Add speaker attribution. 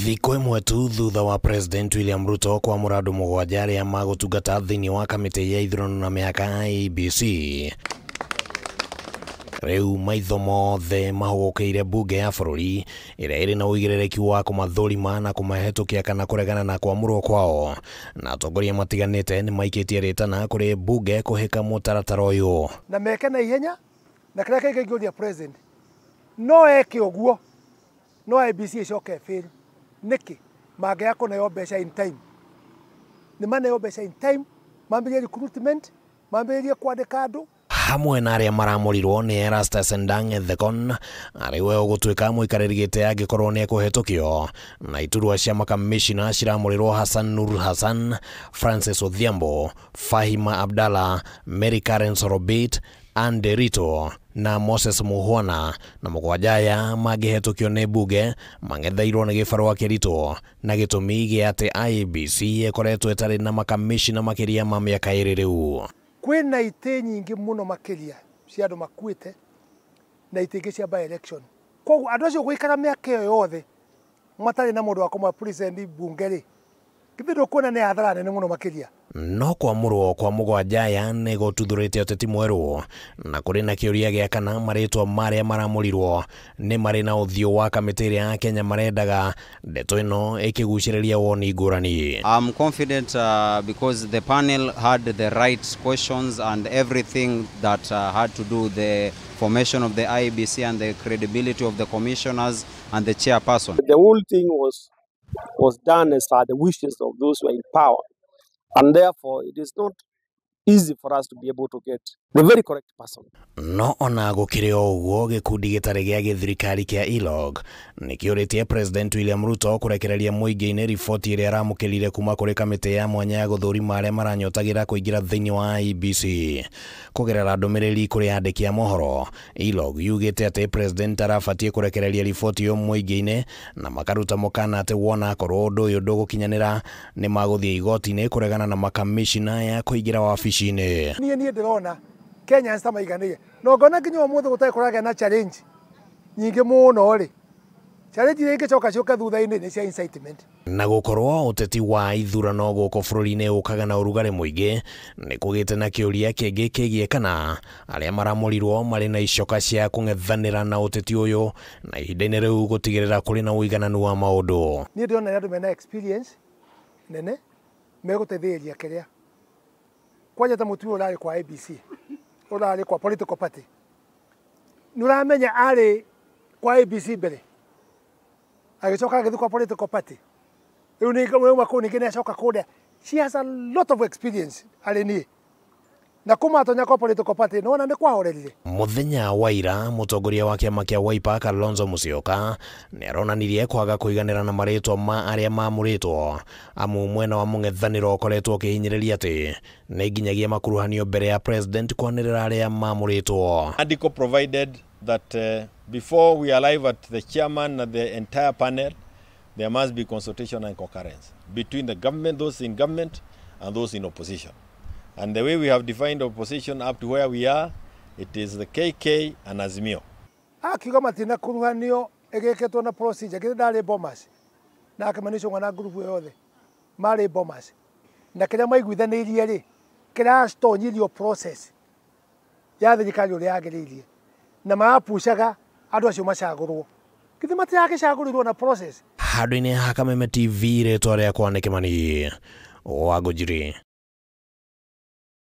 Speaker 1: Thiko imwe tu thutha wa President William Ruto kwa murado mugwajari ya magutungata thiini wa kamiti ya ithurano na miaka IEBC. Riu maitho mothe mahugukiire bunge ya bururi iria iri na uigiririki wa kumathurima na kumahetukia kana kuregana na kwamurwo kwao, na atongoria matiganite ni maikitie ritana kuri bunge kuhika mutaratara uyu
Speaker 2: na meke na ihenya na kira kaigithia president no eke oguo no IEBC icoke fail niki mage yako na yobesha in time ni maana yobesha in time mambirie recruitment mambirie kwandika andu
Speaker 1: hamwe na aria maramurirwo ni Erastus Ndange Thekon ariwe ugutwika muikariri gite angikorwo ni kuhetukio na iturwa cia makamishina ciramurirwo Hassan Nur Hassan, Francis Odhiambo, Fahima Abdalla, Mary Karen Sorobit, Anne Rito na Moses Muhwana, na mugwajaya magihetukio ni bunge mangethairwo ni gibarua kirito na gitumi gia ati IEBC ekoretwo etari na makamishina makiria ma miaka iri riu.
Speaker 2: Kwina ite nyingi muno makiria cia andu makuite na ite ingi cia by election. Koguo andu acio guikara miaka iyo yothe matari na mundu wa kuma president bungeri kithindo kuona ni athara nene muno makiria.
Speaker 1: No kwamurwo kwa mugwajaya ni gututhurite uteti mweru na kuri na kiuria gia kana maritwa maria maramurirwo ni mari na uthio wa kamiti ya Kenya marendaga ndeto ino ikiguciriria woni ngurani.
Speaker 3: I'm confident because the panel had the right questions and everything that had to do the formation of the IEBC and the credibility of the commissioners and the chairperson.
Speaker 4: The whole thing was done as per the wishes of those who are in power. And therefore, it is not easy for us to be able to get the very correct person.
Speaker 1: No ona gukiri oguo gikundi gitari gia githirikari kia ILOG nikiuritie President William Ruto kurekereria muingi-ini riboti iria aramukirire kuma kuri kamiti ya mwanya ya guthurima aria maranyotagira kuingira thiini wa IEBC. Kugerera ndumiriri kuri andiki a mohoro, ILOG yugite ati President arabatie kurekereria riboti yo muingi-ini na makaruta mukana ati wona akorwo undu uyu ndugukinyanira ni maguthie igoti-ini kuregana na makamishina ya kuingira wabici-ini.
Speaker 2: Nie ndirona Kenya nsta maiganire no ngona nginya umuthe gutai kurage na challenge nyingi muno ri challenge ringi coka thutha-ini ni cia incitement
Speaker 1: na gukorwo uteti wa ithurano guko bururi-ini ukaga na urugari muingi ni kugite na kiuria kingi kigie kana aria maramurirwo mari na icoka cia kung'ethanira na uteti uyu na ihinda-ini riu gutigirira kuri na uigananu wa maundu.
Speaker 2: Ni ndiona andu mena experience nene megutethieria kiria kwanja ta mutu urari kwa IEBC urari kwa political party nuramenya ari kwa IEBC mbere agicoka agithu kwa political party riu ni ngomwe ko ningi ni acoka kuria. She has a lot of experience ari ni na kuma atonya kwa political party no na ni kwahorerire.
Speaker 1: Muthenya wa ira mutongoria wa kiama kia Wiper Kalonzo Musyoka ni aronanirie kwaga kuiganira na maritwa ma aria mamuritwo amu mwena wa mung'ethaniro ukoretwo ukihinyiriria ati ni nginyagia makuruhanio mbere ya president kwanirira aria mamuritwo.
Speaker 5: Article provided that before we arrive at the chairman and the entire panel there must be consultation and concurrence between the government, those in government and those in opposition. And the way we have defined opposition up to where we are, it is the KK and Azimio.
Speaker 2: Akiuga matina kuruhanio egeketwo na procedure kile ndari Bomas na akamanisho na group yothe mari Bomas na kile maiguithanirie ri kira stonyirio process ya thirikari uri yagiririe na mapushaga andu acio macagurwo kithi matiagicagũrirwo na process.
Speaker 1: Handũ-inĩ ha Kameme TV ritwa riakwa nĩ Kimani Wangũnjiri.